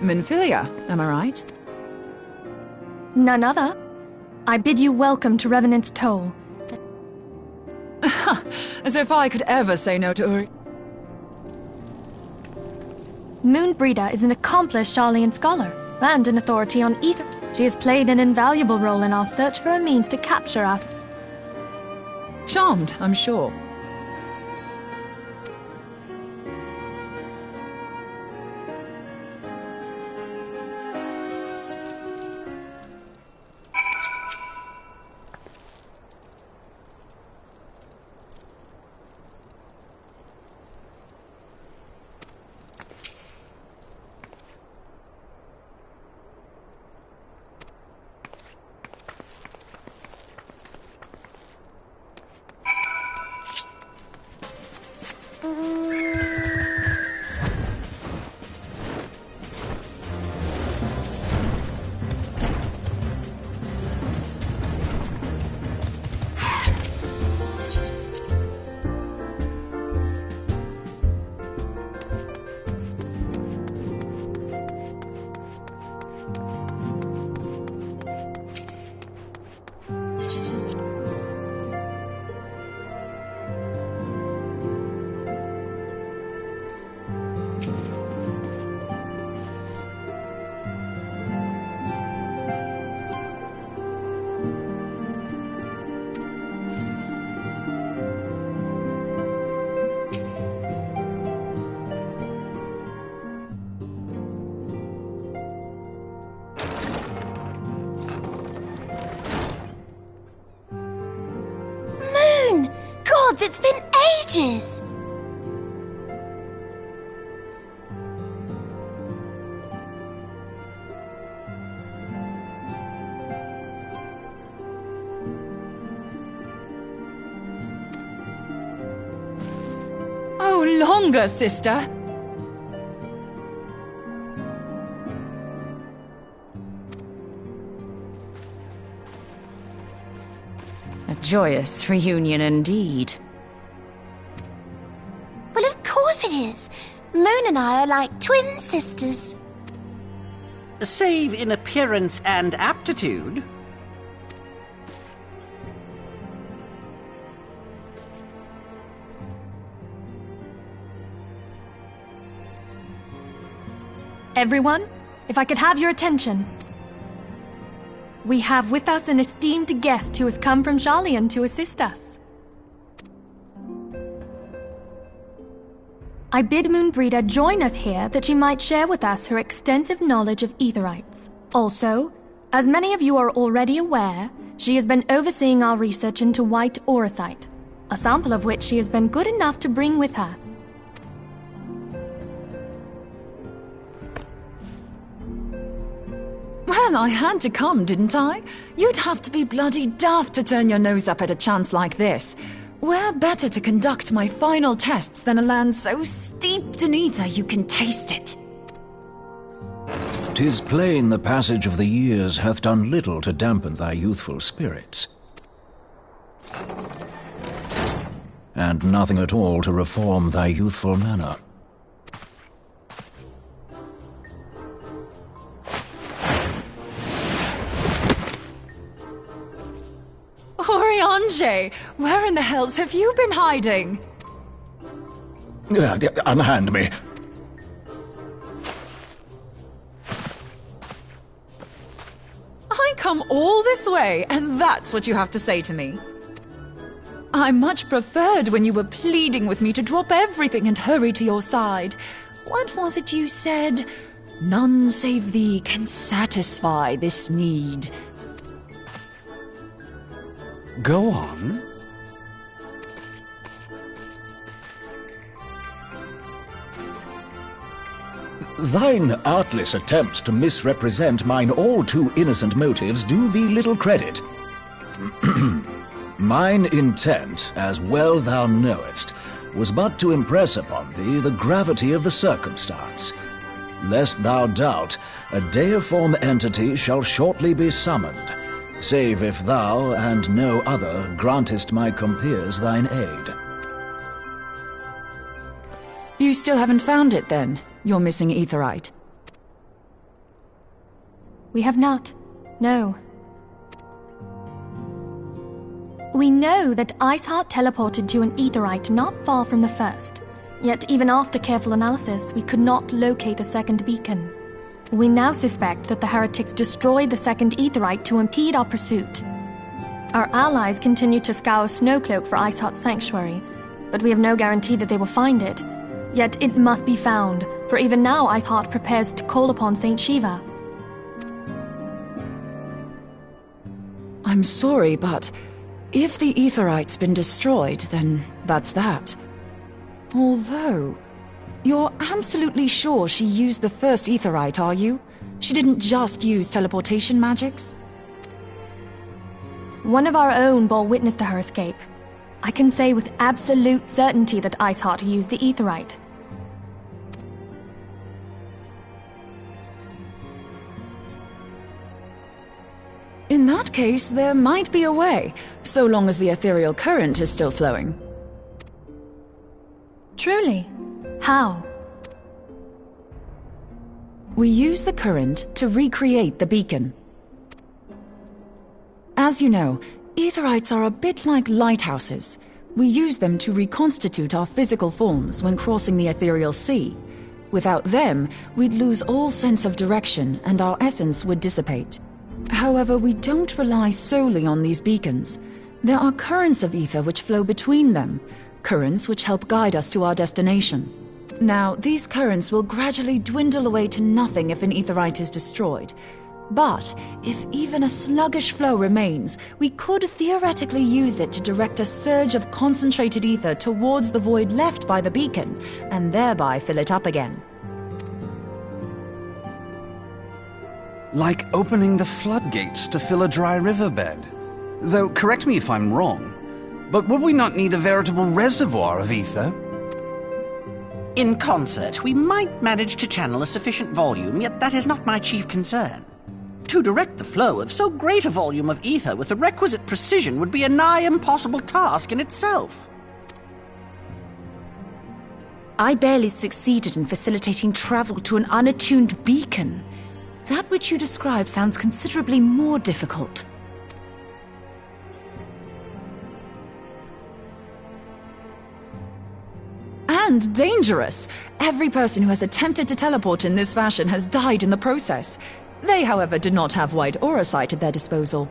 Minfilia, am I right? None other. I bid you welcome to Revenant's Toll. As if I could ever say no to Uri. Moonbreeder is an accomplished Sharlayan scholar and an authority on ether. She has played an invaluable role in our search for a means to capture us. Charmed, I'm sure. It's been ages! Oh, longer, sister! A joyous reunion indeed. Well, of course it is. Moon and I are like twin sisters. Save in appearance and aptitude. Everyone, if I could have your attention. We have with us an esteemed guest who has come from Sharlayan to assist us. I bid Moonbreeder join us here that she might share with us her extensive knowledge of Aetherites. Also, as many of you are already aware, she has been overseeing our research into White Auracite, a sample of which she has been good enough to bring with her. Well, I had to come, didn't I? You'd have to be bloody daft to turn your nose up at a chance like this. Where better to conduct my final tests than a land so steeped in ether you can taste it? 'Tis plain the passage of the years hath done little to dampen thy youthful spirits, and nothing at all to reform thy youthful manner. Oriange, where in the hells have you been hiding? Unhand me. I come all this way, and that's what you have to say to me. I much preferred when you were pleading with me to drop everything and hurry to your side. What was it you said? None save thee can satisfy this need. Go on. Thine artless attempts to misrepresent mine all too innocent motives do thee little credit. Mine intent, as well thou knowest, was but to impress upon thee the gravity of the circumstance. Lest thou doubt, a deiform entity shall shortly be summoned, save if thou and no other grantest my compeers thine aid. You still haven't found it, then? Your missing Aetherite? We have not. No. We know that Iceheart teleported to an aetheryte not far from the first. Yet even after careful analysis, we could not locate the second beacon. We now suspect that the heretics destroyed the second aetheryte to impede our pursuit. Our allies continue to scour Snowcloak for Iceheart's sanctuary, but we have no guarantee that they will find it. Yet it must be found, for even now Iceheart prepares to call upon Saint Shiva. I'm sorry, but if the aetheryte's been destroyed, then that's that. Although, you're absolutely sure she used the first aetheryte, are you? She didn't just use teleportation magics? One of our own bore witness to her escape. I can say with absolute certainty that Iceheart used the aetheryte. In that case, there might be a way, so long as the ethereal current is still flowing. Truly? How? We use the current to recreate the beacon. As you know, aetherites are a bit like lighthouses. We use them to reconstitute our physical forms when crossing the ethereal sea. Without them, we'd lose all sense of direction and our essence would dissipate. However, we don't rely solely on these beacons. There are currents of ether which flow between them, currents which help guide us to our destination. Now, these currents will gradually dwindle away to nothing if an aetherite is destroyed. But if even a sluggish flow remains, we could theoretically use it to direct a surge of concentrated ether towards the void left by the beacon, and thereby fill it up again. Like opening the floodgates to fill a dry riverbed. Though, correct me if I'm wrong, but would we not need a veritable reservoir of ether? In concert, we might manage to channel a sufficient volume, yet that is not my chief concern. To direct the flow of so great a volume of ether with the requisite precision would be a nigh impossible task in itself. I barely succeeded in facilitating travel to an unattuned beacon. That which you describe sounds considerably more difficult. And dangerous. Every person who has attempted to teleport in this fashion has died in the process. They, however, did not have white auracite at their disposal.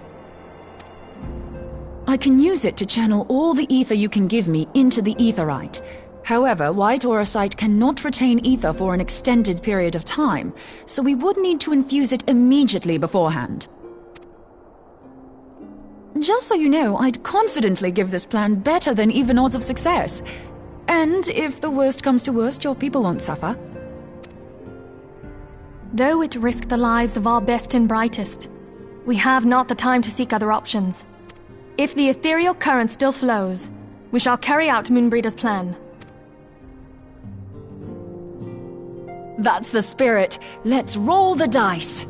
I can use it to channel all the ether you can give me into the aetherite. However, white auracite cannot retain ether for an extended period of time, so we would need to infuse it immediately beforehand. Just so you know, I'd confidently give this plan better than even odds of success. And if the worst comes to worst, your people won't suffer. Though it risked the lives of our best and brightest, we have not the time to seek other options. If the ethereal current still flows, we shall carry out Moonbreeder's plan. That's the spirit. Let's roll the dice.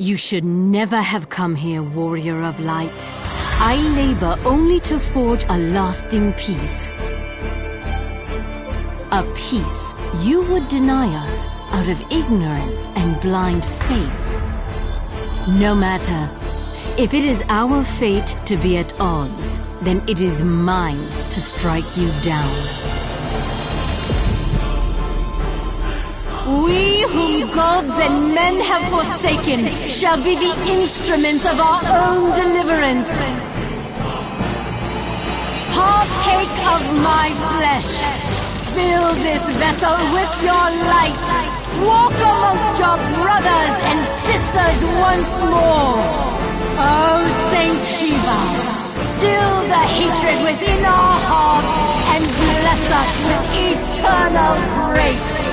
You should never have come here, warrior of light. I labor only to forge a lasting peace. A peace you would deny us out of ignorance and blind faith. No matter. If it is our fate to be at odds, then it is mine to strike you down. We whom gods and men have forsaken shall be the instruments of our own deliverance. Partake of my flesh. Fill this vessel with your light. Walk amongst your brothers and sisters once more. Oh, Saint Shiva, still the hatred within our hearts and bless us with eternal grace.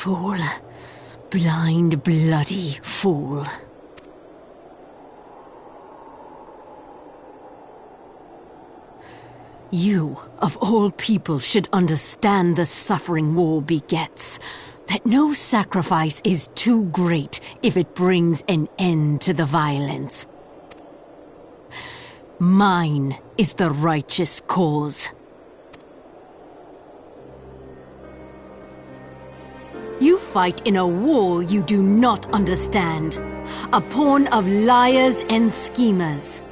Fool. Blind, bloody fool. You, of all people, should understand the suffering war begets. that no sacrifice is too great if it brings an end to the violence. Mine is the righteous cause. You fight in a war you do not understand, a pawn of liars and schemers.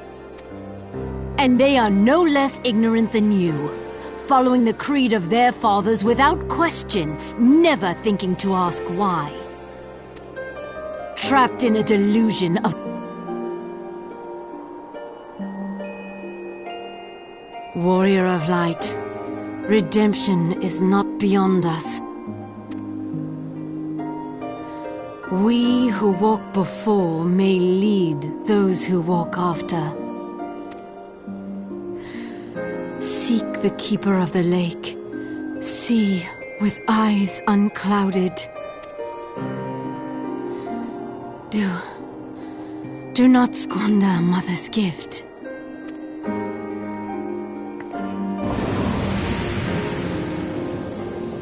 And they are no less ignorant than you, following the creed of their fathers without question, never thinking to ask why. Trapped in a delusion of Warrior of Light, redemption is not beyond us. We who walk before may lead those who walk after. Seek the Keeper of the Lake. See with eyes unclouded. Do not squander Mother's gift.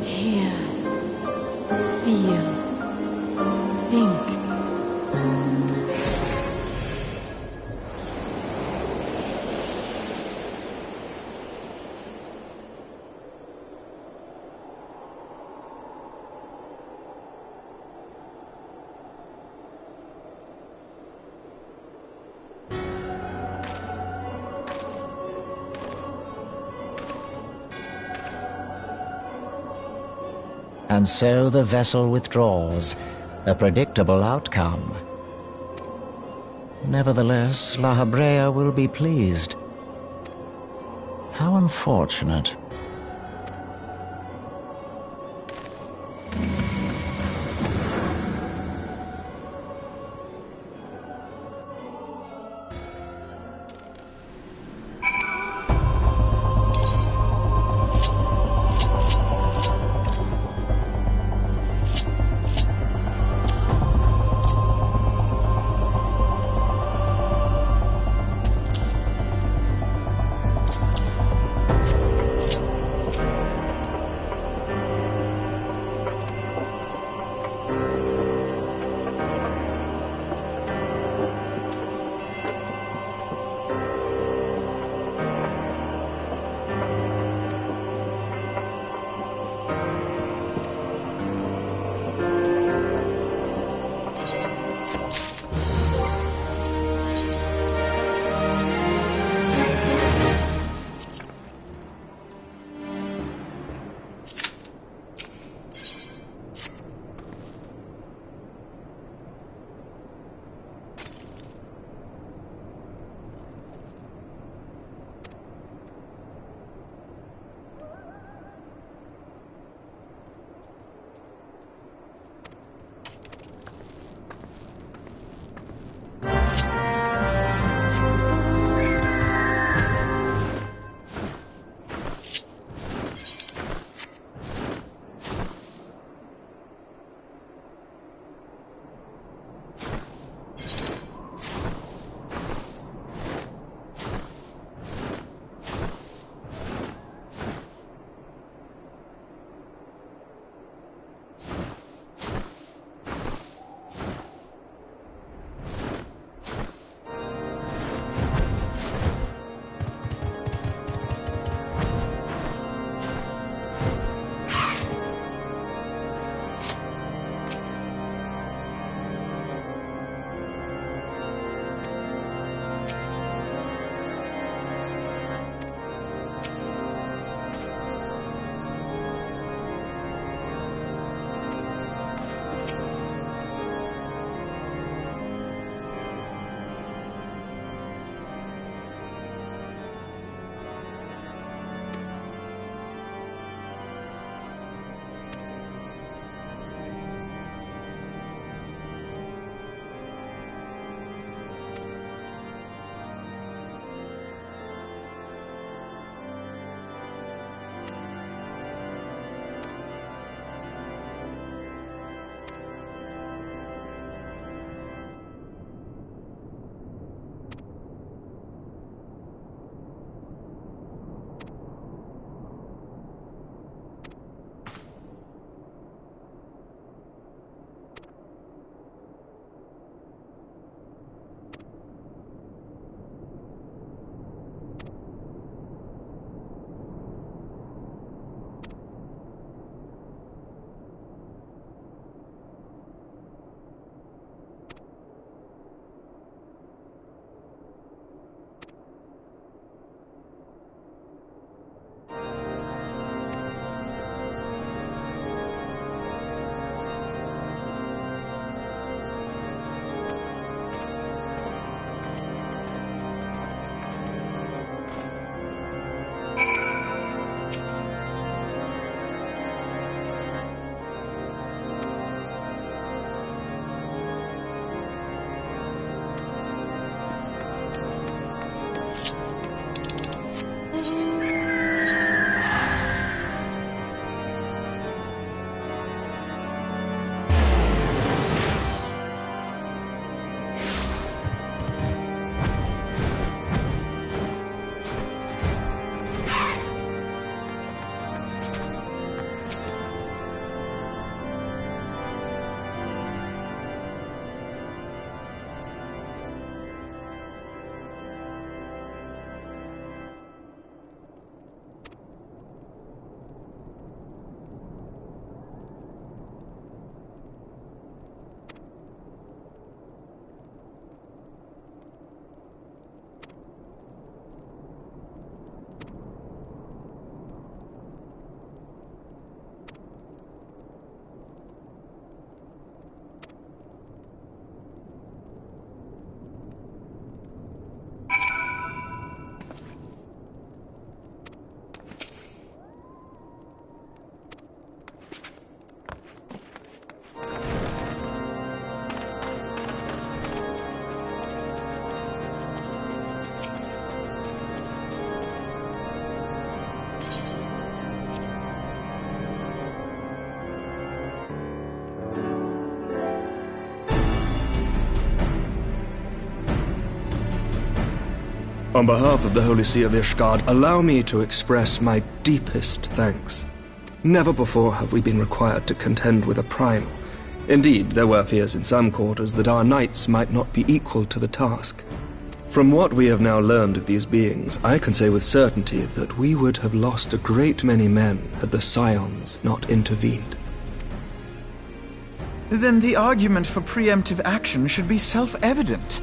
Hear, feel, think. And so the vessel withdraws, a predictable outcome. Nevertheless, La Habrea will be pleased. How unfortunate. On behalf of the Holy See of Ishgard, allow me to express my deepest thanks. Never before have we been required to contend with a primal. Indeed, there were fears in some quarters that our knights might not be equal to the task. From what we have now learned of these beings, I can say with certainty that we would have lost a great many men had the Scions not intervened. Then the argument for preemptive action should be self-evident.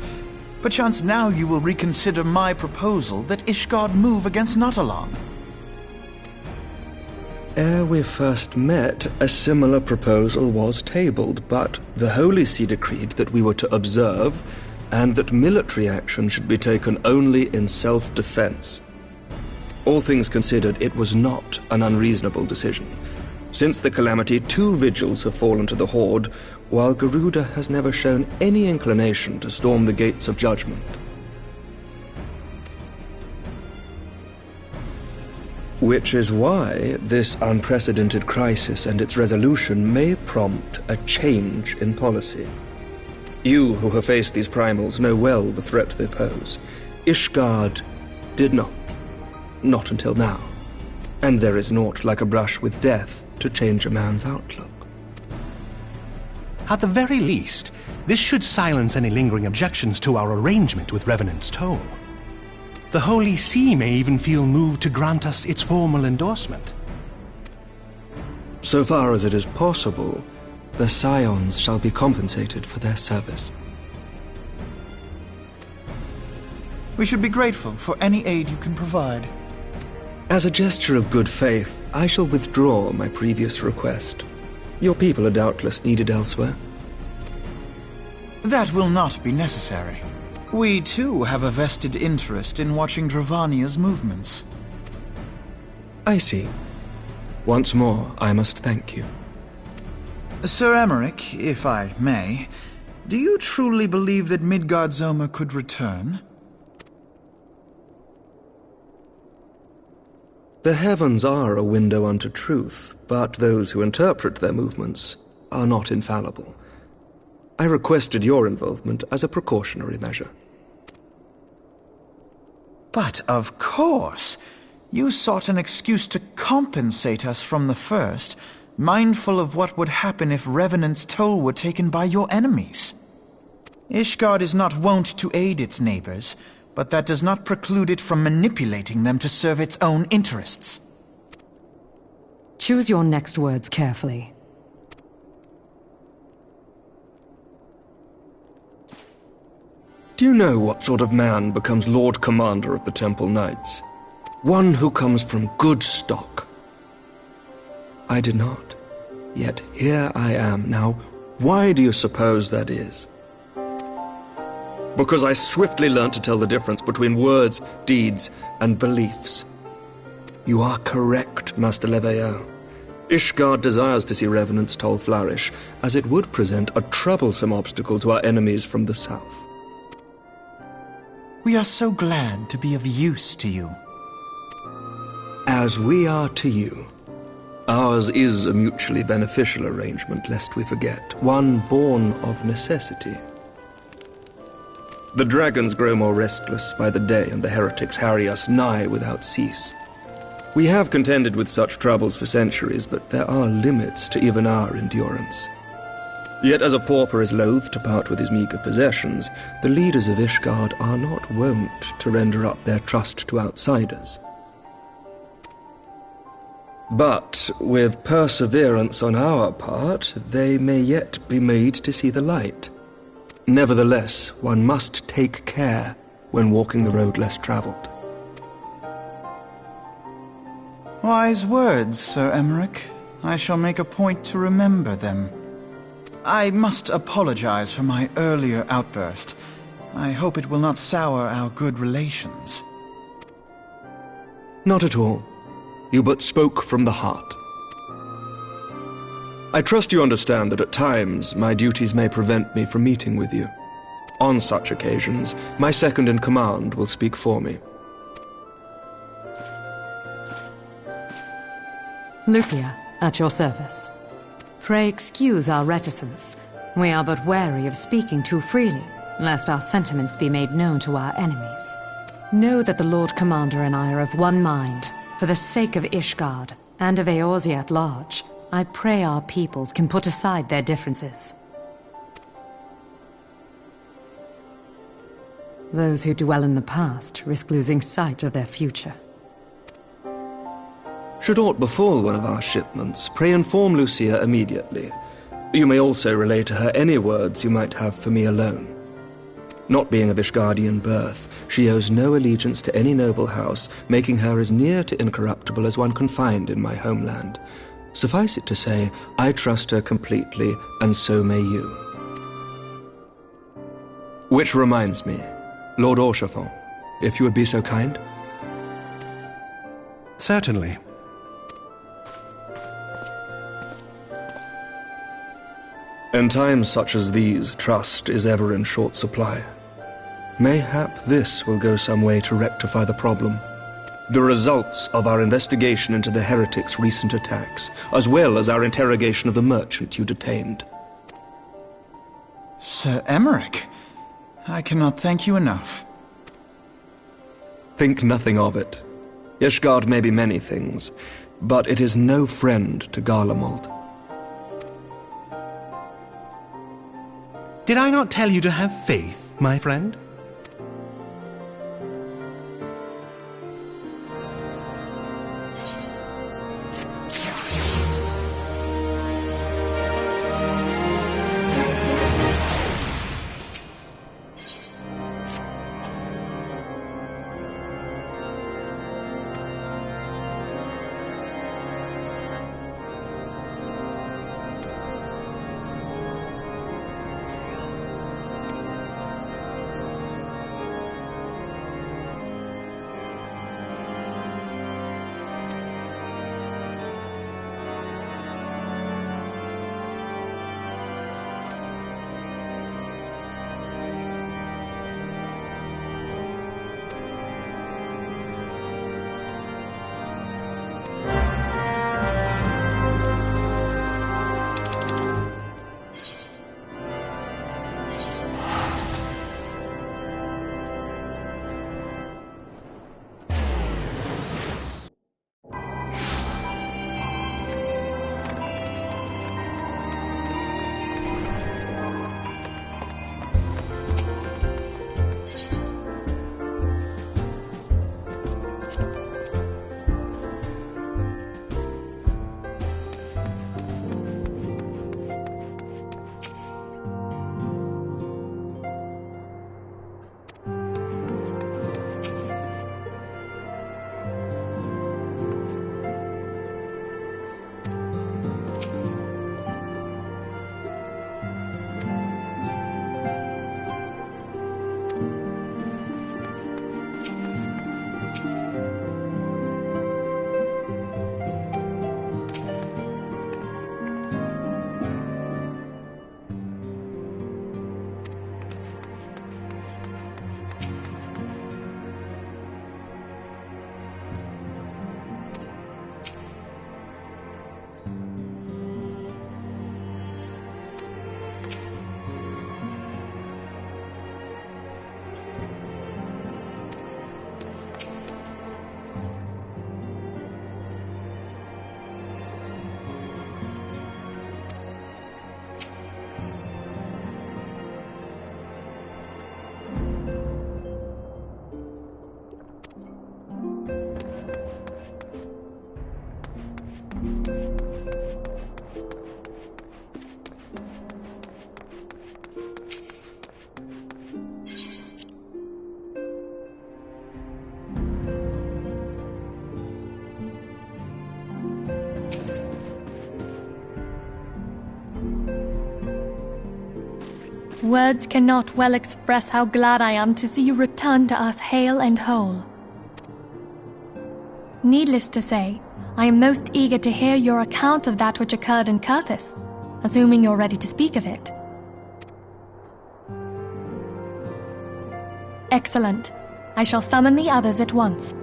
Perchance now you will reconsider my proposal that Ishgard move against Nautalon. Ere we first met, a similar proposal was tabled, but the Holy See decreed that we were to observe, and that military action should be taken only in self-defense. All things considered, it was not an unreasonable decision. Since the calamity, 2 vigils have fallen to the Horde, while Garuda has never shown any inclination to storm the gates of judgment. Which is why this unprecedented crisis and its resolution may prompt a change in policy. You who have faced these primals know well the threat they pose. Ishgard did not. Not until now. And there is naught like a brush with death to change a man's outlook. At the very least, this should silence any lingering objections to our arrangement with Revenant's Toll. The Holy See may even feel moved to grant us its formal endorsement. So far as it is possible, the Scions shall be compensated for their service. We should be grateful for any aid you can provide. As a gesture of good faith, I shall withdraw my previous request. Your people are doubtless needed elsewhere. That will not be necessary. We too have a vested interest in watching Dravania's movements. I see. Once more, I must thank you. Sir Emmerich, if I may, do you truly believe that Midgardsormr could return? The heavens are a window unto truth, but those who interpret their movements are not infallible. I requested your involvement as a precautionary measure. But of course! You sought an excuse to compensate us from the first, mindful of what would happen if Revenant's Toll were taken by your enemies. Ishgard is not wont to aid its neighbors, but that does not preclude it from manipulating them to serve its own interests. Choose your next words carefully. Do you know what sort of man becomes Lord Commander of the Temple Knights? One who comes from good stock. I did not. Yet here I am now. Why do you suppose that is? Because I swiftly learnt to tell the difference between words, deeds, and beliefs. You are correct, Master Leveilleur. Ishgard desires to see Revenant's Toll flourish, as it would present a troublesome obstacle to our enemies from the south. We are so glad to be of use to you. As we are to you. Ours is a mutually beneficial arrangement, lest we forget, one born of necessity. The dragons grow more restless by the day, and the heretics harry us nigh without cease. We have contended with such troubles for centuries, but there are limits to even our endurance. Yet as a pauper is loath to part with his meager possessions, the leaders of Ishgard are not wont to render up their trust to outsiders. But with perseverance on our part, they may yet be made to see the light. Nevertheless, one must take care when walking the road less traveled. Wise words, Sir Emmerich. I shall make a point to remember them. I must apologize for my earlier outburst. I hope it will not sour our good relations. Not at all. You but spoke from the heart. I trust you understand that at times my duties may prevent me from meeting with you. On such occasions, my second-in-command will speak for me. Lucia, at your service. Pray excuse our reticence. We are but wary of speaking too freely, lest our sentiments be made known to our enemies. Know that the Lord Commander and I are of one mind. For the sake of Ishgard, and of Eorzea at large, I pray our peoples can put aside their differences. Those who dwell in the past risk losing sight of their future. Should aught befall one of our shipments, pray inform Lucia immediately. You may also relay to her any words you might have for me alone. Not being of Ishgardian birth, she owes no allegiance to any noble house, making her as near to incorruptible as one can find in my homeland. Suffice it to say, I trust her completely, and so may you. Which reminds me, Lord Orchefort, if you would be so kind? Certainly. In times such as these, trust is ever in short supply. Mayhap this will go some way to rectify the problem. The results of our investigation into the heretics' recent attacks, as well as our interrogation of the merchant you detained. Sir Emmerich, I cannot thank you enough. Think nothing of it. Ishgard may be many things, but it is no friend to Garlemald. Did I not tell you to have faith, my friend? Words cannot well express how glad I am to see you return to us hale and whole. Needless to say, I am most eager to hear your account of that which occurred in Kurthis, assuming you're ready to speak of it. Excellent. I shall summon the others at once.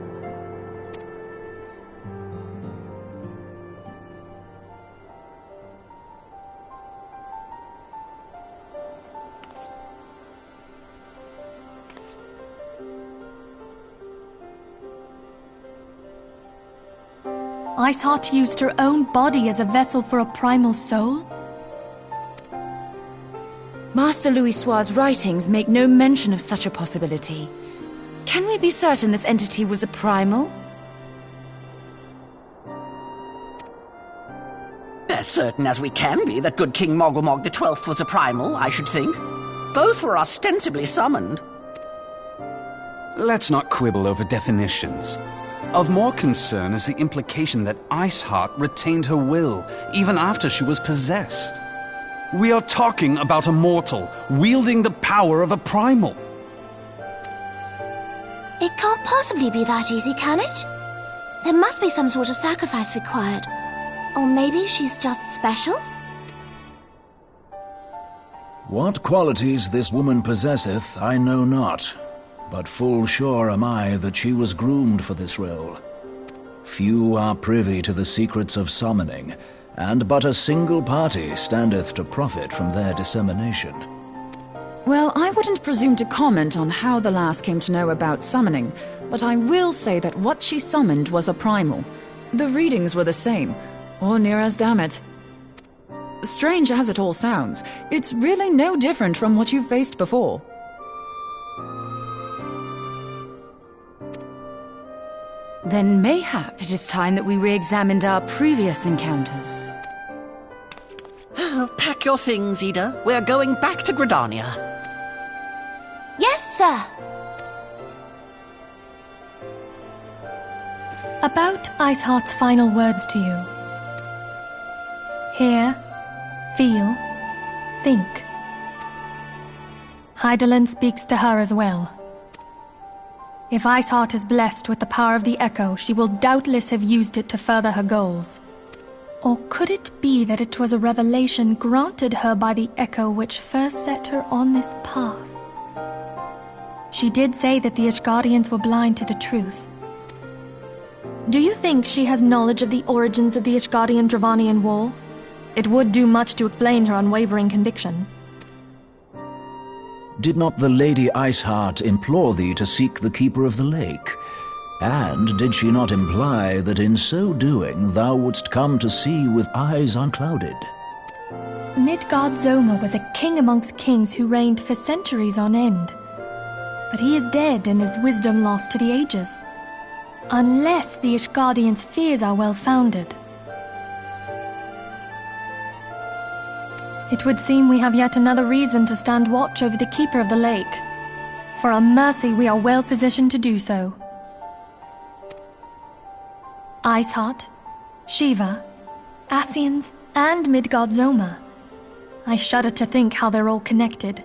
Iceheart used her own body as a vessel for a primal soul? Master Louisoir's writings make no mention of such a possibility. Can we be certain this entity was a primal? As certain as we can be that good King Mogglemog the 12th was a primal, I should think. Both were ostensibly summoned. Let's not quibble over definitions. Of more concern is the implication that Iceheart retained her will, even after she was possessed. We are talking about a mortal, wielding the power of a primal. It can't possibly be that easy, can it? There must be some sort of sacrifice required. Or maybe she's just special? What qualities this woman possesseth, I know not, but full sure am I that she was groomed for this role. Few are privy to the secrets of summoning, and but a single party standeth to profit from their dissemination. Well, I wouldn't presume to comment on how the lass came to know about summoning, but I will say that what she summoned was a primal. The readings were the same, or near as damn it. Strange as it all sounds, it's really no different from what you've faced before. Then mayhap it is time that we re-examined our previous encounters. Pack your things, Ida. We're going back to Gridania. Yes, sir. About Iceheart's final words to you. Hear, feel, think. Hydaelyn speaks to her as well. If Iceheart is blessed with the power of the Echo, she will doubtless have used it to further her goals. Or could it be that it was a revelation granted her by the Echo which first set her on this path? She did say that the Ishgardians were blind to the truth. Do you think she has knowledge of the origins of the Ishgardian-Dravanian War? It would do much to explain her unwavering conviction. Did not the Lady Iceheart implore thee to seek the Keeper of the Lake? And did she not imply that in so doing thou wouldst come to see with eyes unclouded? Midgard-Zoma was a king amongst kings who reigned for centuries on end. But he is dead and his wisdom lost to the ages. Unless the Ishgardians' fears are well-founded. It would seem we have yet another reason to stand watch over the Keeper of the Lake. For a mercy, we are well positioned to do so. Iceheart, Shiva, Ascians, and Midgard-Zoma. I shudder to think how they're all connected.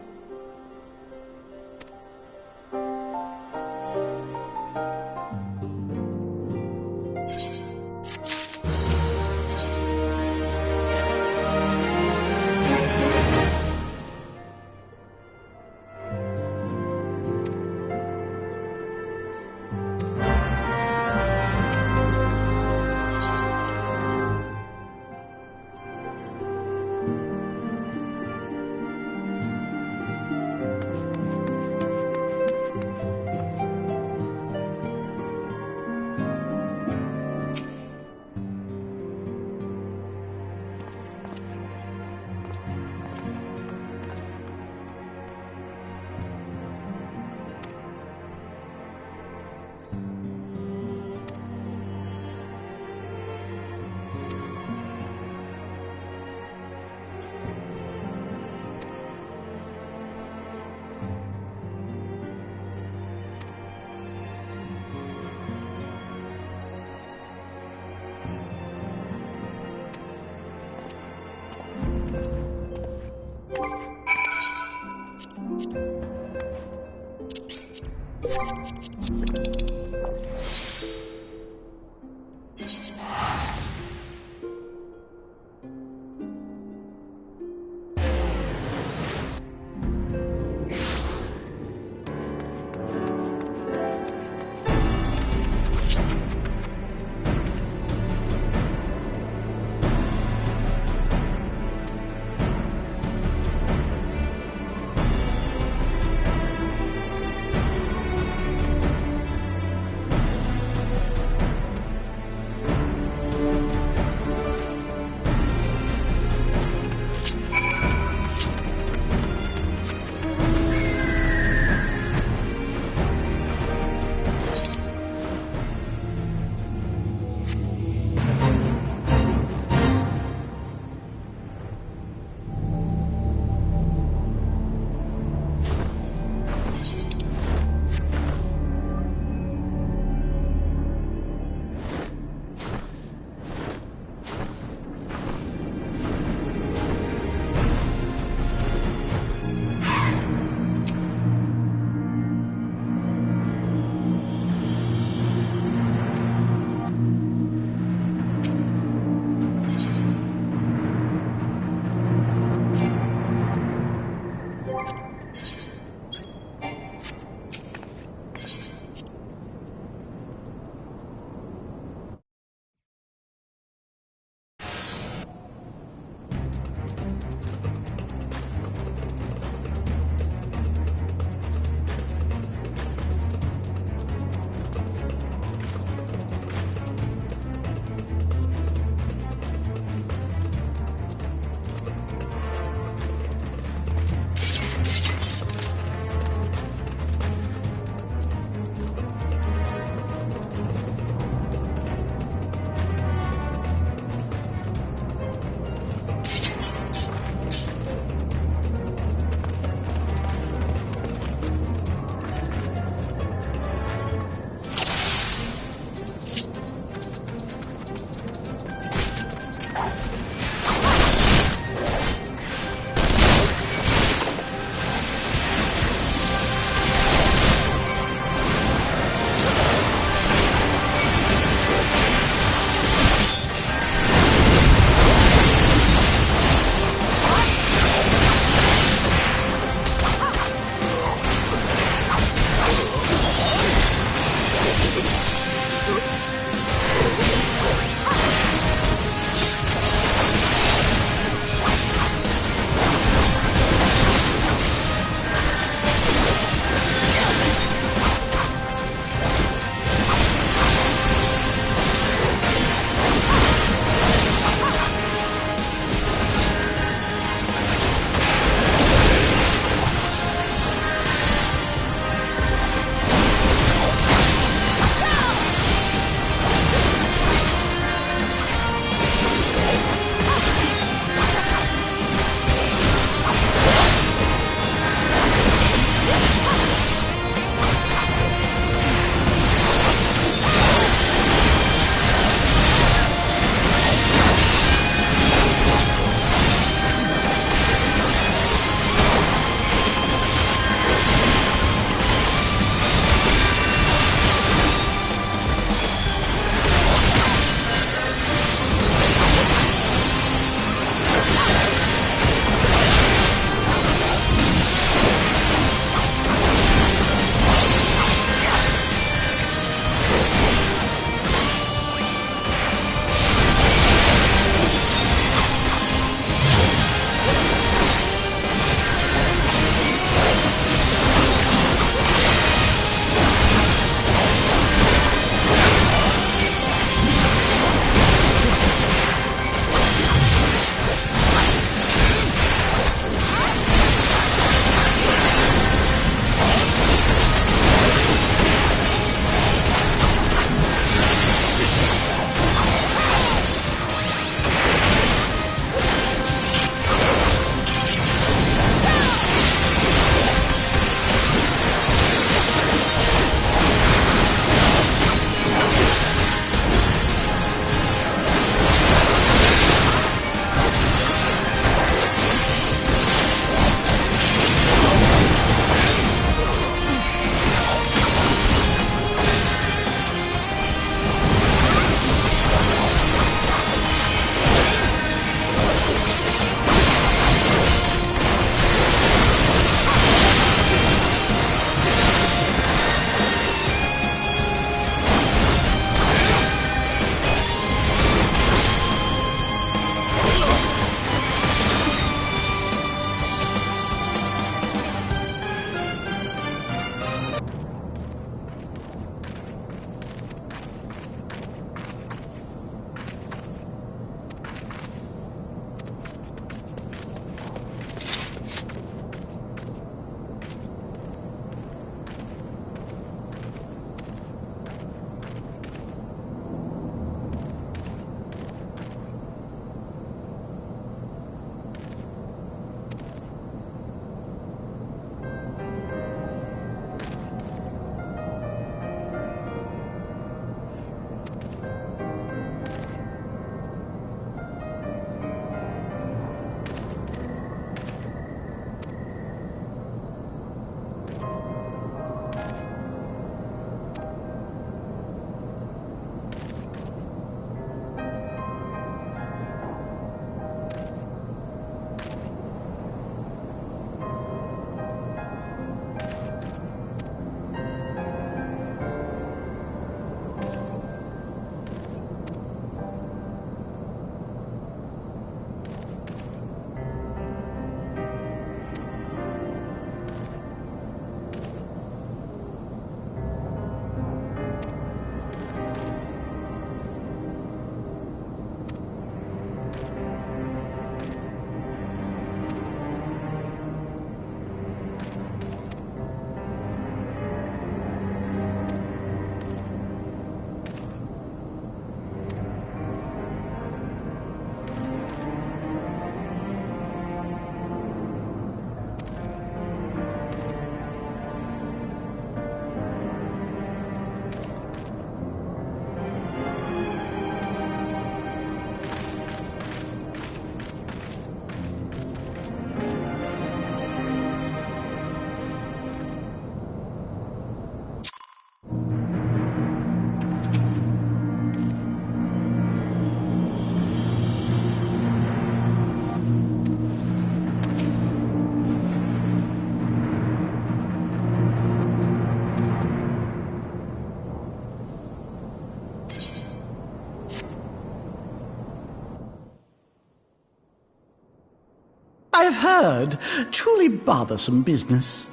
I've heard. Truly bothersome business.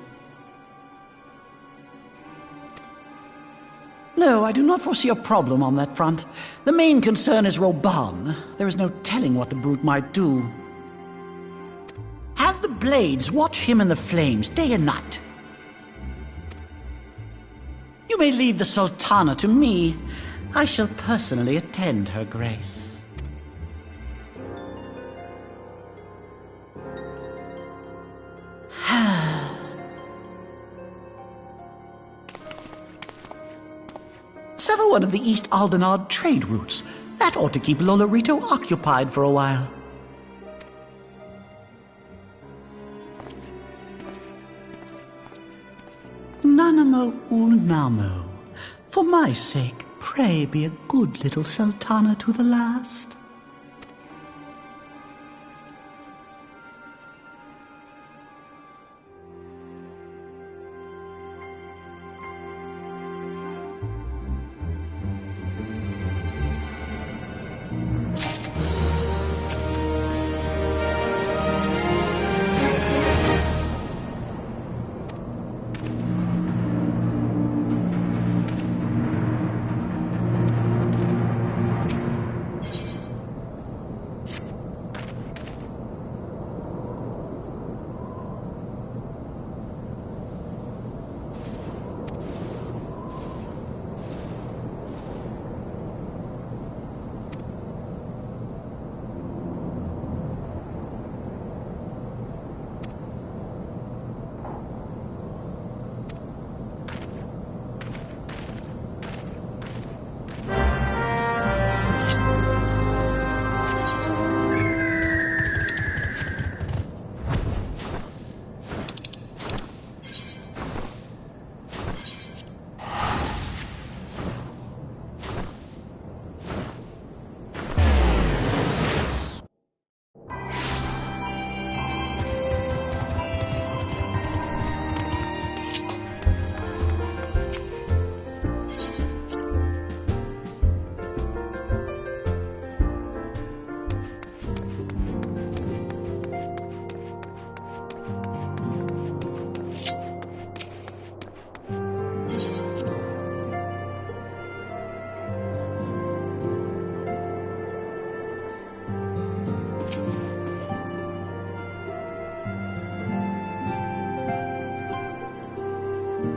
No, I do not foresee a problem on that front. The main concern is Roban. There is no telling what the brute might do. Have the Blades watch him in the flames day and night. You may leave the Sultana to me. I shall personally attend her grace. Sever one of the East Aldenard trade routes. That ought to keep Lolorito occupied for a while. Nanamo Ulnamo. For my sake, pray be a good little Sultana to the last.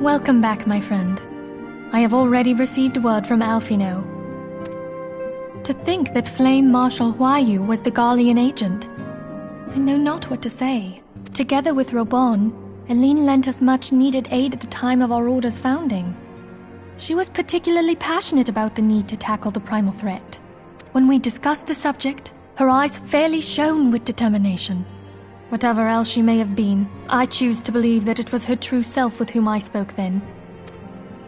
Welcome back, my friend. I have already received word from Alfino. To think that Flame Marshal Huayu was the Garlean agent. I know not what to say. Together with Robon, Eileen lent us much-needed aid at the time of our Order's founding. She was particularly passionate about the need to tackle the primal threat. When we discussed the subject, her eyes fairly shone with determination. Whatever else she may have been, I choose to believe that it was her true self with whom I spoke then.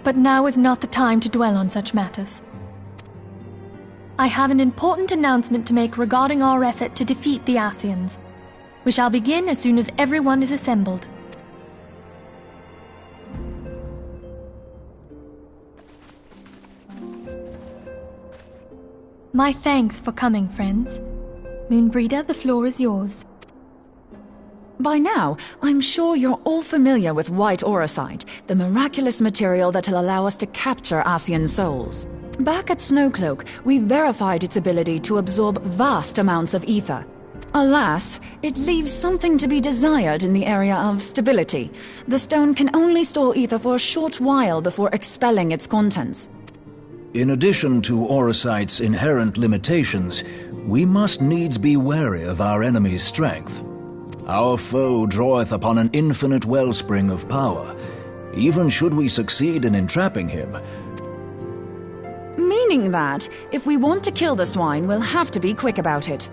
But now is not the time to dwell on such matters. I have an important announcement to make regarding our effort to defeat the Ascians. We shall begin as soon as everyone is assembled. My thanks for coming, friends. Moonbreeder, the floor is yours. By now, I'm sure you're all familiar with white auracite, the miraculous material that'll allow us to capture Ascian souls. Back at Snowcloak, we verified its ability to absorb vast amounts of ether. Alas, it leaves something to be desired in the area of stability. The stone can only store ether for a short while before expelling its contents. In addition to auracite's inherent limitations, we must needs be wary of our enemy's strength. Our foe draweth upon an infinite wellspring of power. Even should we succeed in entrapping him. Meaning that, if we want to kill the swine, we'll have to be quick about it.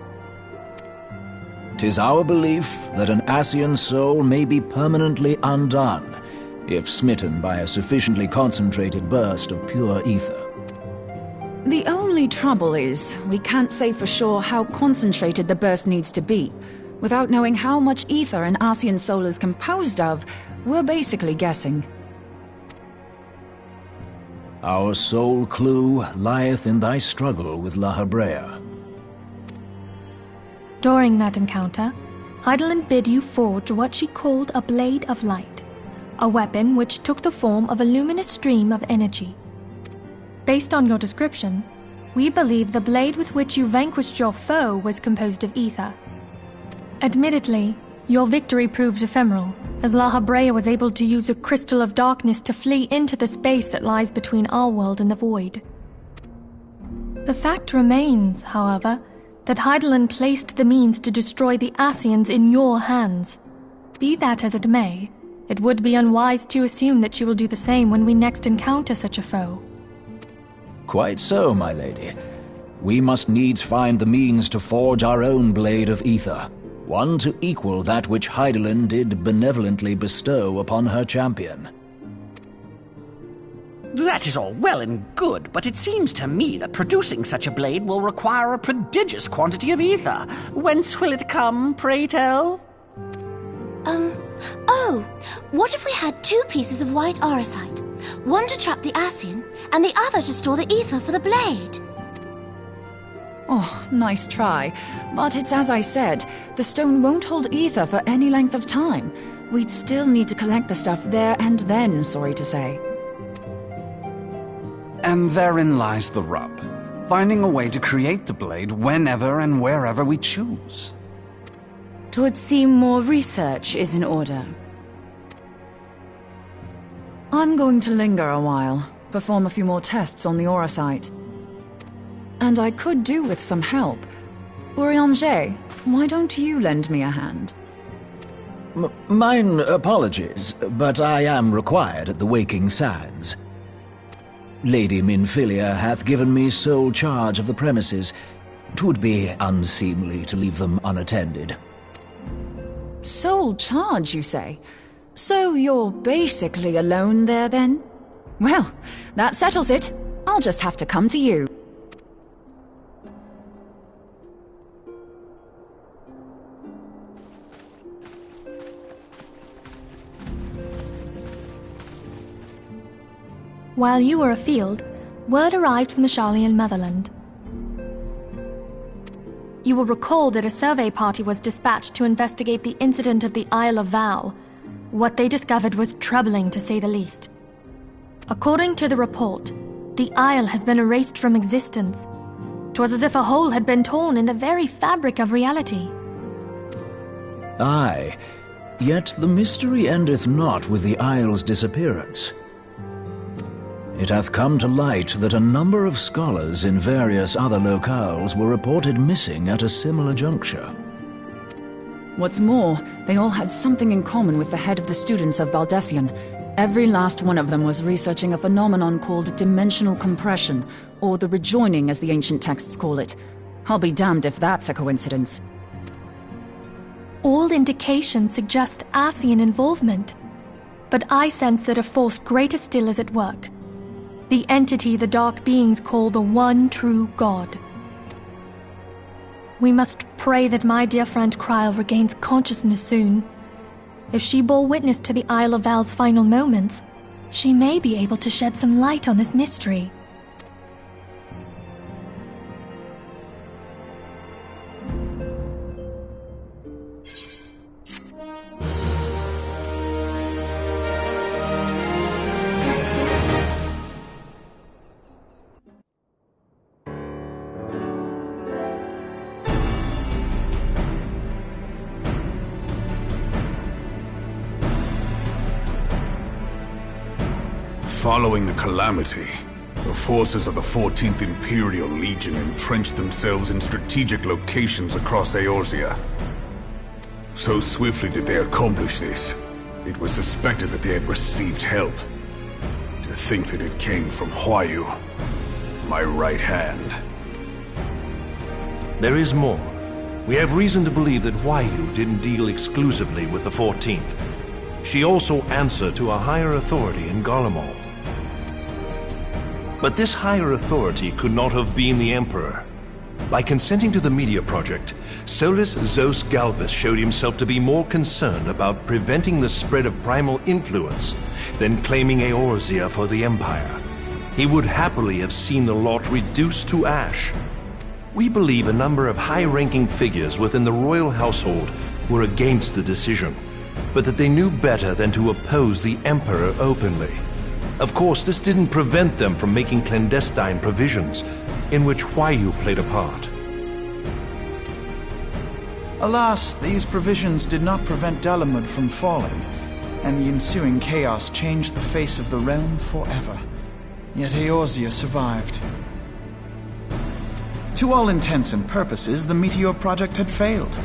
'Tis our belief that an Ascian soul may be permanently undone, if smitten by a sufficiently concentrated burst of pure ether. The only trouble is, we can't say for sure how concentrated the burst needs to be. Without knowing how much ether an Ascian soul is composed of, we're basically guessing. Our sole clue lieth in thy struggle with La Habrea. During that encounter, Hydaelyn bid you forge what she called a Blade of Light, a weapon which took the form of a luminous stream of energy. Based on your description, we believe the blade with which you vanquished your foe was composed of ether. Admittedly, your victory proved ephemeral, as La Habrea was able to use a crystal of darkness to flee into the space that lies between our world and the void. The fact remains, however, that Hydaelyn placed the means to destroy the Ascians in your hands. Be that as it may, it would be unwise to assume that she will do the same when we next encounter such a foe. Quite so, my lady. We must needs find the means to forge our own blade of ether, one to equal that which Hydaelyn did benevolently bestow upon her champion. That is all well and good, but it seems to me that producing such a blade will require a prodigious quantity of ether. Whence will it come, pray tell? What if we had 2 pieces of white orosite? One to trap the Ascian, and the other to store the ether for the blade. Oh, nice try. But it's as I said, the stone won't hold ether for any length of time. We'd still need to collect the stuff there and then, sorry to say. And therein lies the rub. Finding a way to create the blade whenever and wherever we choose. 'Twould seem more research is in order. I'm going to linger a while, perform a few more tests on the orosite. And I could do with some help. Urianger, why don't you lend me a hand? Mine apologies, but I am required at the Waking Sands. Lady Minfilia hath given me sole charge of the premises. 'Twould be unseemly to leave them unattended. Sole charge, you say? So you're basically alone there, then? Well, that settles it. I'll just have to come to you. While you were afield, word arrived from the Sharlayan motherland. You will recall that a survey party was dispatched to investigate the incident at the Isle of Val. What they discovered was troubling, to say the least. According to the report, the isle has been erased from existence. 'Twas as if a hole had been torn in the very fabric of reality. Aye, yet the mystery endeth not with the isle's disappearance. It hath come to light that a number of scholars in various other locales were reported missing at a similar juncture. What's more, they all had something in common with the head of the students of Baldessian. Every last one of them was researching a phenomenon called dimensional compression, or the rejoining as the ancient texts call it. I'll be damned if that's a coincidence. All indications suggest Ascian involvement, but I sense that a force greater still is at work. The entity the Dark Beings call the One True God. We must pray that my dear friend Kryl regains consciousness soon. If she bore witness to the Isle of Val's final moments, she may be able to shed some light on this mystery. Following the calamity, the forces of the 14th Imperial Legion entrenched themselves in strategic locations across Eorzea. So swiftly did they accomplish this, it was suspected that they had received help. To think that it came from Huayu, my right hand. There is more. We have reason to believe that Huayu didn't deal exclusively with the 14th. She also answered to a higher authority in Garlemald. But this higher authority could not have been the Emperor. By consenting to the media project, Solus Zos Galvus showed himself to be more concerned about preventing the spread of primal influence than claiming Eorzea for the Empire. He would happily have seen the lot reduced to ash. We believe a number of high-ranking figures within the royal household were against the decision, but that they knew better than to oppose the Emperor openly. Of course, this didn't prevent them from making clandestine provisions, in which Huayu played a part. Alas, these provisions did not prevent Dalamud from falling, and the ensuing chaos changed the face of the realm forever. Yet Eorzea survived. To all intents and purposes, the Meteor Project had failed,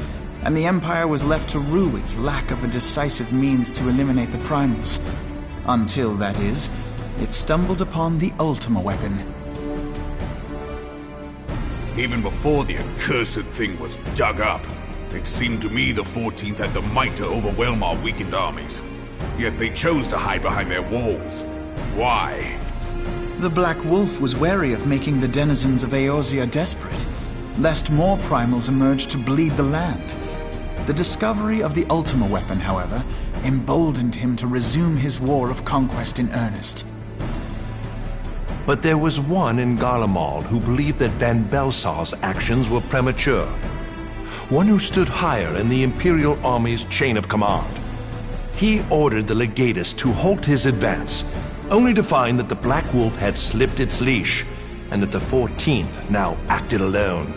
and the Empire was left to rue its lack of a decisive means to eliminate the Primals. Until, that is, it stumbled upon the Ultima weapon. Even before the accursed thing was dug up, it seemed to me the 14th had the might to overwhelm our weakened armies. Yet they chose to hide behind their walls. Why? The Black Wolf was wary of making the denizens of Eorzea desperate, lest more primals emerge to bleed the land. The discovery of the Ultima weapon, however, emboldened him to resume his war of conquest in earnest. But there was one in Garlemald who believed that Van Belsar's actions were premature. One who stood higher in the Imperial Army's chain of command. He ordered the Legatus to halt his advance, only to find that the Black Wolf had slipped its leash, and that the 14th now acted alone.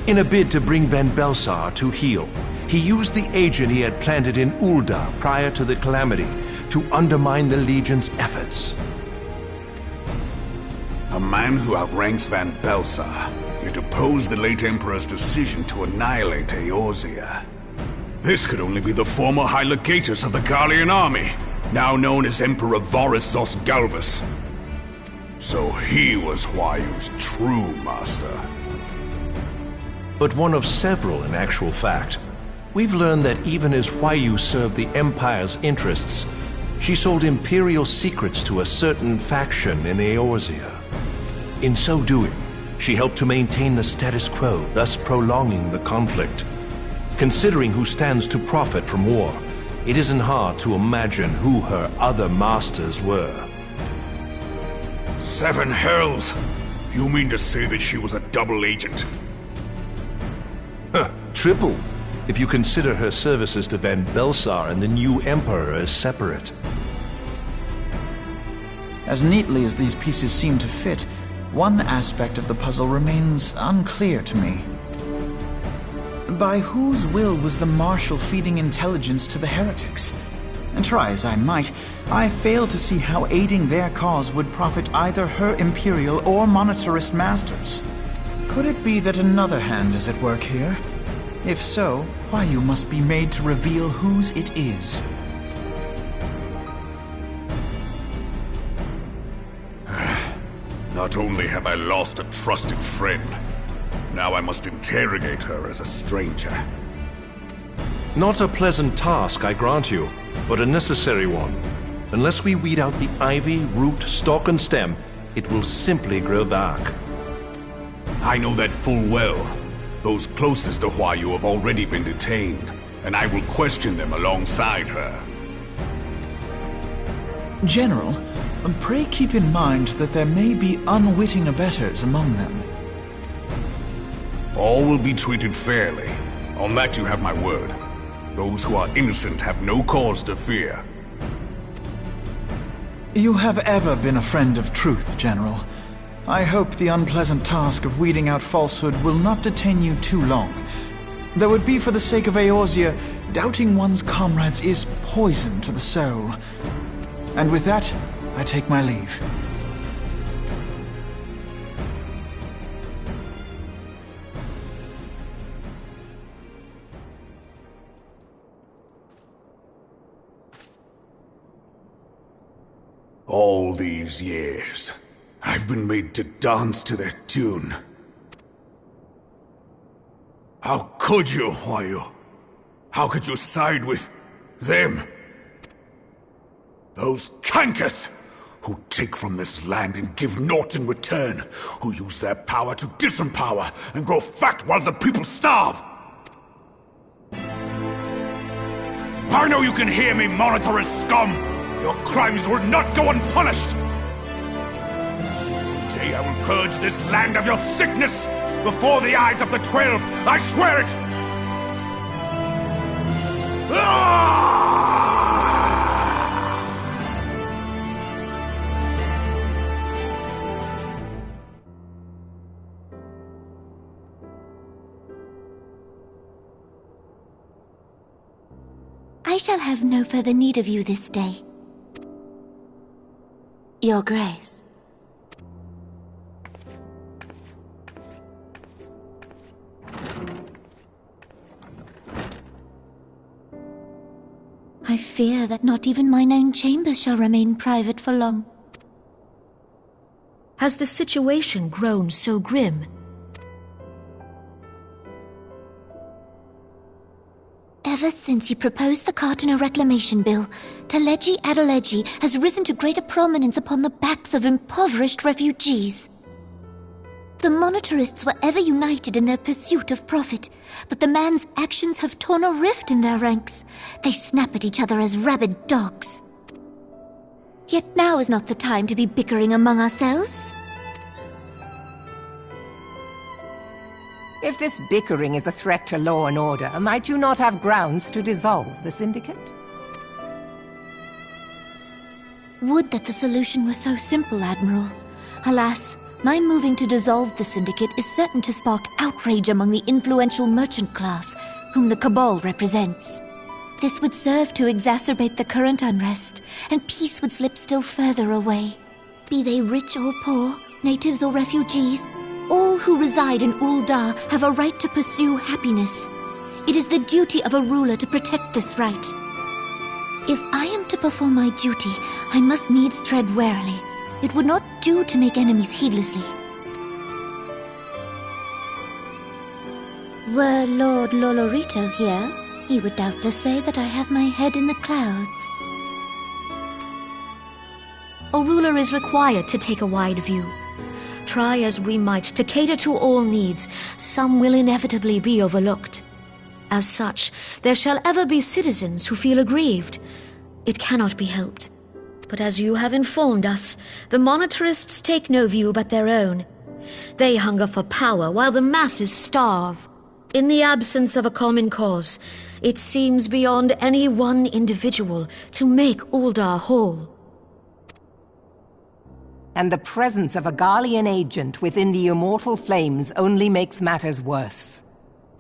In a bid to bring Van Belsar to heel, he used the agent he had planted in Ul'dah prior to the Calamity to undermine the Legion's efforts. A man who outranks Van Belsar, yet opposed the late Emperor's decision to annihilate Eorzea. This could only be the former High Legatus of the Garlean army, now known as Emperor Varus Zos Galvus. So he was Huayu's true master. But one of several in actual fact. We've learned that even as Huayu served the Empire's interests, she sold Imperial secrets to a certain faction in Eorzea. In so doing, she helped to maintain the status quo, thus prolonging the conflict. Considering who stands to profit from war, it isn't hard to imagine who her other masters were. Seven hells! You mean to say that she was a double agent? Triple, if you consider her services to Van Belsar and the new Emperor as separate. As neatly as these pieces seem to fit, one aspect of the puzzle remains unclear to me. By whose will was the Marshal feeding intelligence to the heretics? And try as I might, I fail to see how aiding their cause would profit either her Imperial or Monetarist masters. Could it be that another hand is at work here? If so, Huayu must be made to reveal whose it is. Not only have I lost a trusted friend, now I must interrogate her as a stranger. Not a pleasant task, I grant you, but a necessary one. Unless we weed out the ivy, root, stalk, and stem, it will simply grow back. I know that full well. Those closest to Huayu have already been detained, and I will question them alongside her. General, pray keep in mind that there may be unwitting abettors among them. All will be treated fairly. On that you have my word. Those who are innocent have no cause to fear. You have ever been a friend of truth, General. I hope the unpleasant task of weeding out falsehood will not detain you too long. Though it be for the sake of Eorzea, doubting one's comrades is poison to the soul. And with that, I take my leave. All these years, I've been made to dance to their tune. How could you, Huayu? How could you side with them? Those cankers who take from this land and give naught in return, who use their power to disempower and grow fat while the people starve. I know you can hear me, monetarist scum! Your crimes will not go unpunished! Today I will purge this land of your sickness! Before the eyes of the 12, I swear it! I shall have no further need of you this day. Your Grace. I fear that not even mine own chambers shall remain private for long. Has the situation grown so grim? Ever since you proposed the Cartiner Reclamation Bill, Teleji Adeleji has risen to greater prominence upon the backs of impoverished refugees. The monetarists were ever united in their pursuit of profit, but the man's actions have torn a rift in their ranks. They snap at each other as rabid dogs. Yet now is not the time to be bickering among ourselves. If this bickering is a threat to law and order, might you not have grounds to dissolve the Syndicate? Would that the solution were so simple, Admiral. Alas, my moving to dissolve the Syndicate is certain to spark outrage among the influential merchant class, whom the Cabal represents. This would serve to exacerbate the current unrest, and peace would slip still further away. Be they rich or poor, natives or refugees, all who reside in Ul'dah have a right to pursue happiness. It is the duty of a ruler to protect this right. If I am to perform my duty, I must needs tread warily. It would not do to make enemies heedlessly. Were Lord Lolorito here, he would doubtless say that I have my head in the clouds. A ruler is required to take a wide view. Try as we might to cater to all needs, some will inevitably be overlooked. As such, there shall ever be citizens who feel aggrieved. It cannot be helped. But as you have informed us, the monetarists take no view but their own. They hunger for power while the masses starve. In the absence of a common cause, it seems beyond any one individual to make Ul'dah whole. And the presence of a Garlean agent within the Immortal Flames only makes matters worse.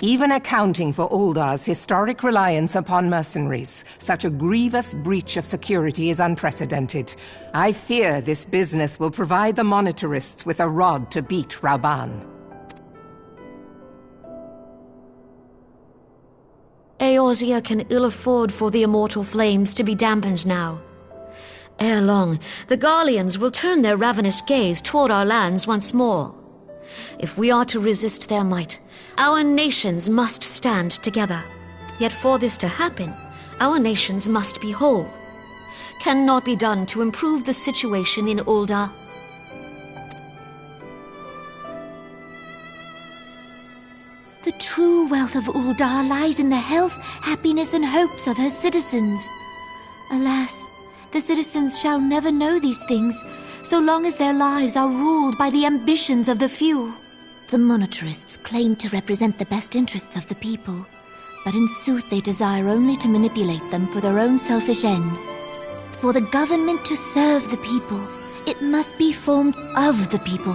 Even accounting for Ul'dah's historic reliance upon mercenaries, such a grievous breach of security is unprecedented. I fear this business will provide the monetarists with a rod to beat Rauban. Eorzea can ill afford for the Immortal Flames to be dampened now. Ere long, the Garleans will turn their ravenous gaze toward our lands once more. If we are to resist their might, our nations must stand together. Yet for this to happen, our nations must be whole. Cannot be done to improve the situation in Ul'dah. The true wealth of Ul'dah lies in the health, happiness, and hopes of her citizens. Alas, the citizens shall never know these things, so long as their lives are ruled by the ambitions of the few. The monetarists claim to represent the best interests of the people, but in sooth they desire only to manipulate them for their own selfish ends. For the government to serve the people, it must be formed of the people.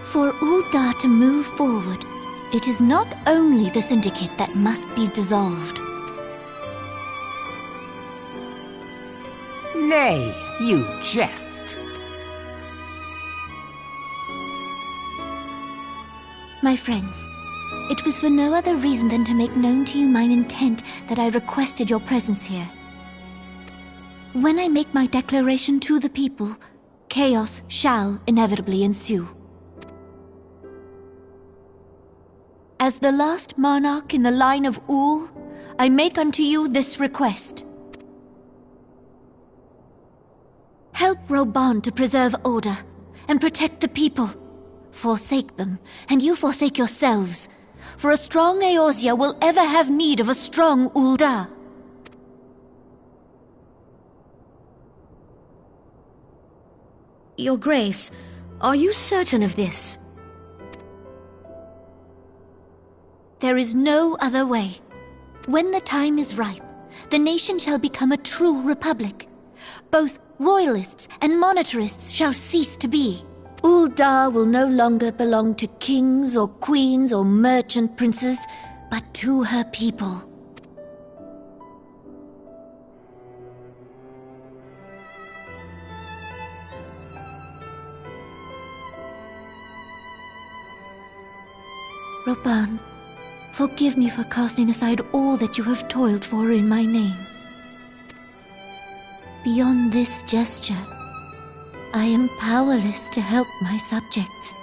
For Ul'dah to move forward, it is not only the Syndicate that must be dissolved. Nay, you jest. My friends, it was for no other reason than to make known to you mine intent that I requested your presence here. When I make my declaration to the people, chaos shall inevitably ensue. As the last monarch in the line of Ul, I make unto you this request. Help Rauban to preserve order and protect the people. Forsake them, and you forsake yourselves. For a strong Eorzea will ever have need of a strong Ul'dah. Your Grace, are you certain of this? There is no other way. When the time is ripe, the nation shall become a true republic. Both royalists and monetarists shall cease to be. Uldar will no longer belong to kings or queens or merchant princes, but to her people. Ropan, forgive me for casting aside all that you have toiled for in my name. Beyond this gesture, I am powerless to help my subjects.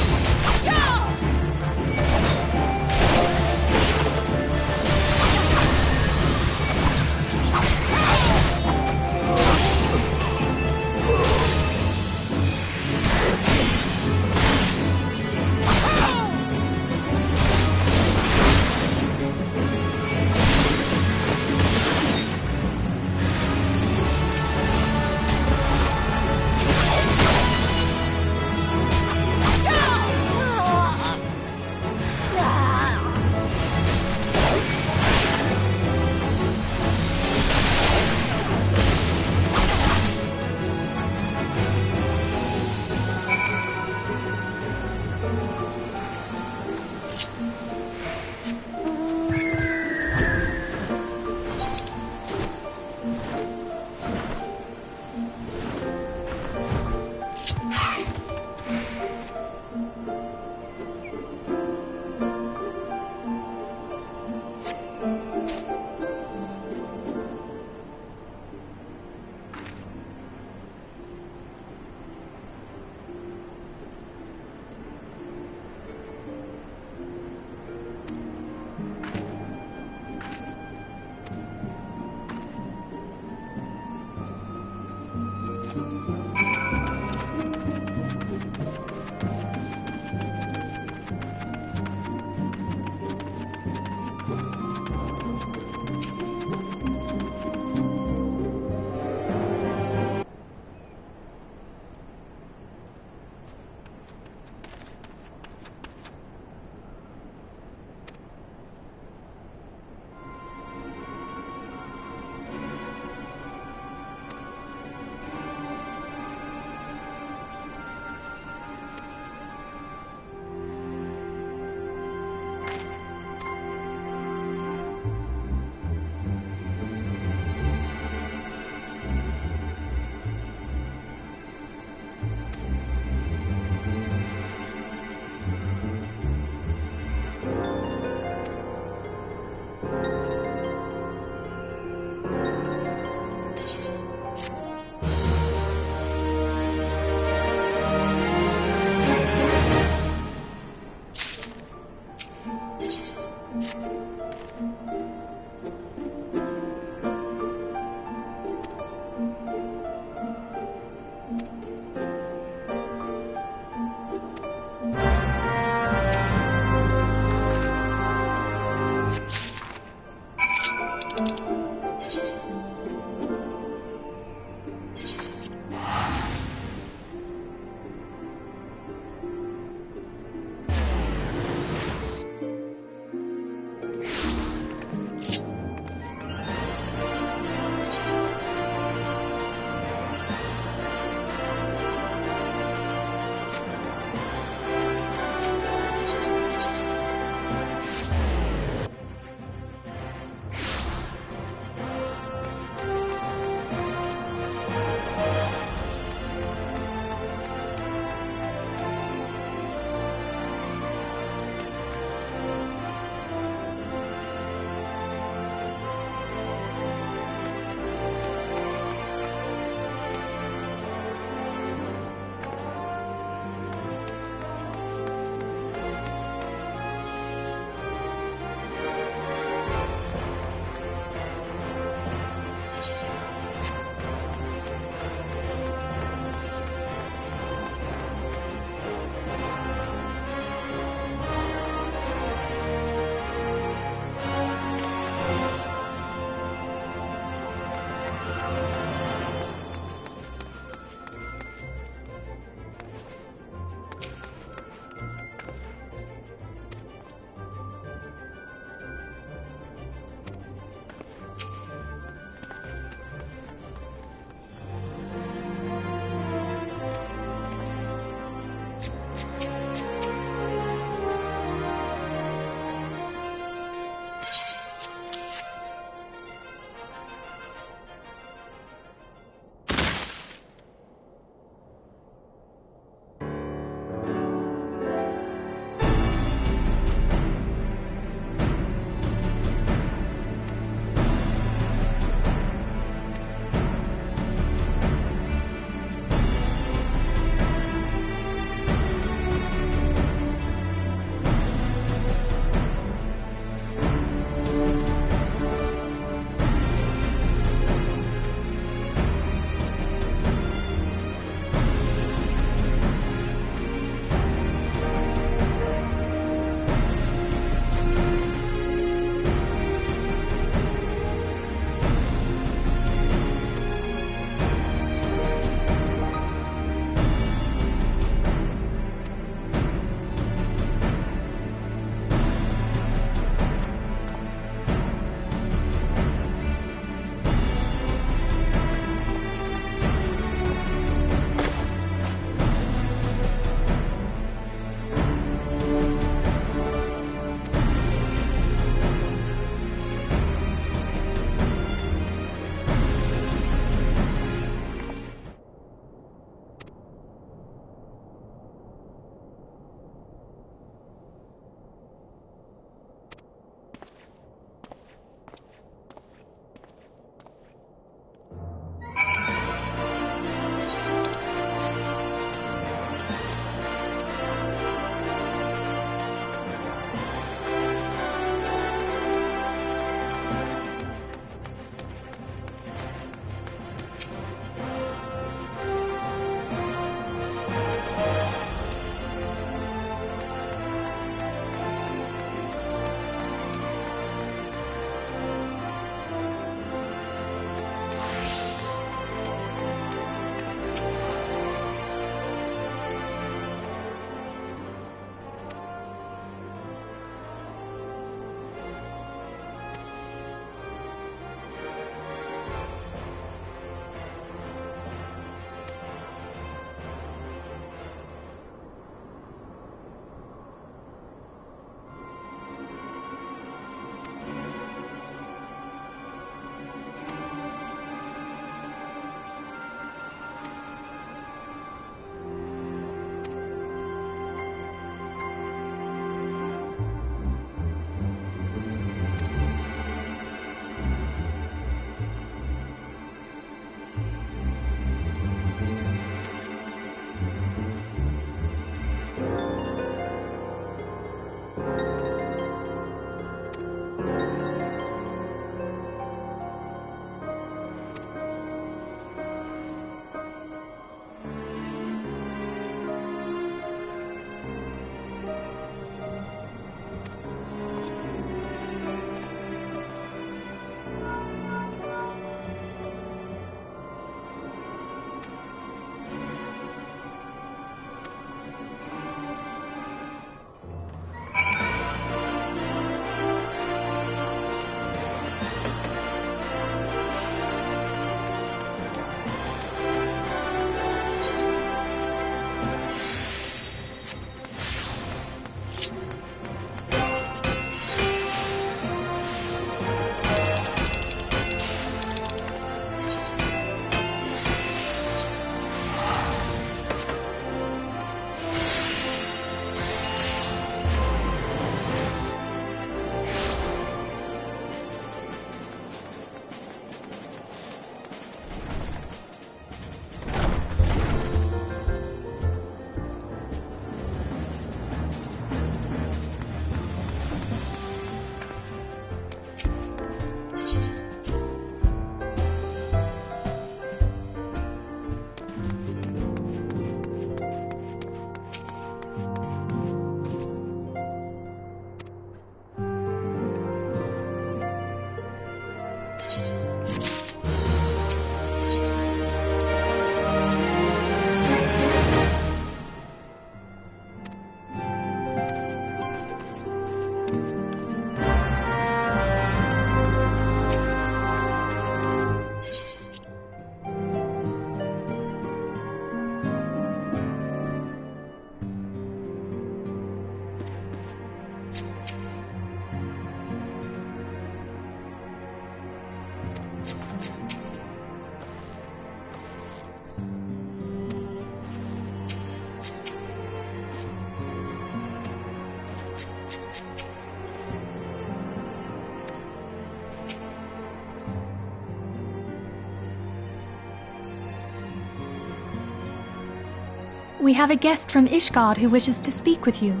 We have a guest from Ishgard who wishes to speak with you.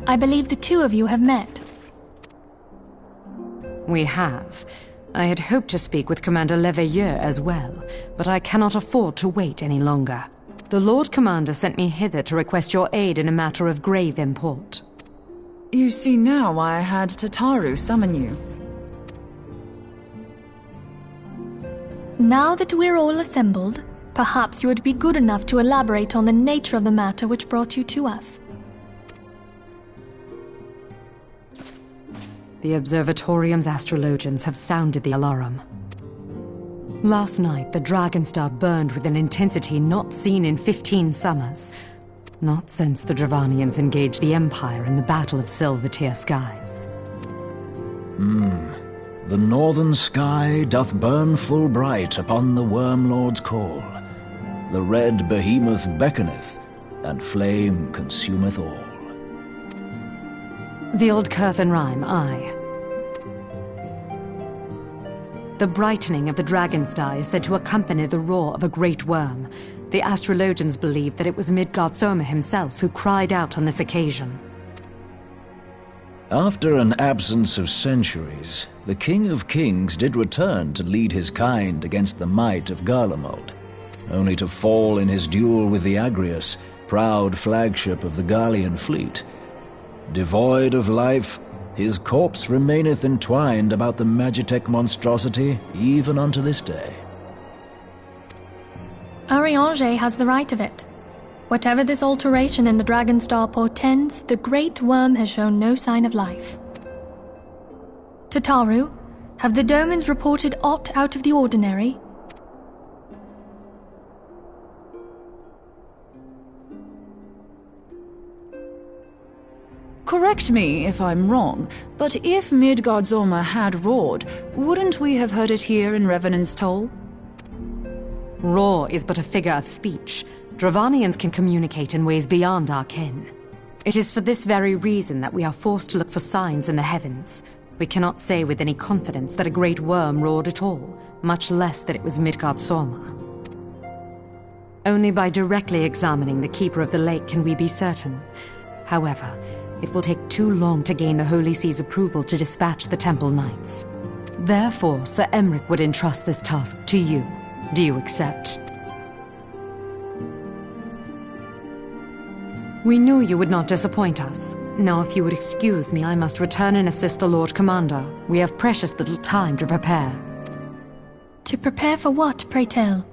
I believe the two of you have met. We have. I had hoped to speak with Commander Leveilleur as well, but I cannot afford to wait any longer. The Lord Commander sent me hither to request your aid in a matter of grave import. You see now why I had Tataru summon you. Now that we're all assembled, perhaps you would be good enough to elaborate on the nature of the matter which brought you to us. The Observatorium's astrologians have sounded the alarm. Last night, the Dragonstar burned with an intensity not seen in 15 summers. Not since the Dravanians engaged the Empire in the Battle of Silvertear Skies. The northern sky doth burn full bright upon the Wormlord's call. The red behemoth beckoneth, and flame consumeth all. The old Curthan rhyme, aye. The brightening of the Dragonstar is said to accompany the roar of a great worm. The astrologians believe that it was Midgard Soma himself who cried out on this occasion. After an absence of centuries, the King of Kings did return to lead his kind against the might of Garlemald, only to fall in his duel with the Agrius, proud flagship of the Garlean fleet. Devoid of life, his corpse remaineth entwined about the Magitech monstrosity even unto this day. Ariange has the right of it. Whatever this alteration in the Dragonstar portends, the Great Worm has shown no sign of life. Tataru, have the Domans reported aught out of the ordinary? Correct me if I'm wrong, but if Midgard Zorma had roared, wouldn't we have heard it here in Revenant's Toll? Roar is but a figure of speech. Dravanians can communicate in ways beyond our ken. It is for this very reason that we are forced to look for signs in the heavens. We cannot say with any confidence that a great worm roared at all, much less that it was Midgard Zorma. Only by directly examining the Keeper of the Lake can we be certain. However, it will take too long to gain the Holy See's approval to dispatch the Temple Knights. Therefore, Sir Emric would entrust this task to you. Do you accept? We knew you would not disappoint us. Now, if you would excuse me, I must return and assist the Lord Commander. We have precious little time to prepare. To prepare for what, pray tell?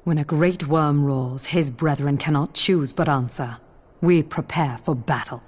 When a great worm roars, his brethren cannot choose but answer. We prepare for battle.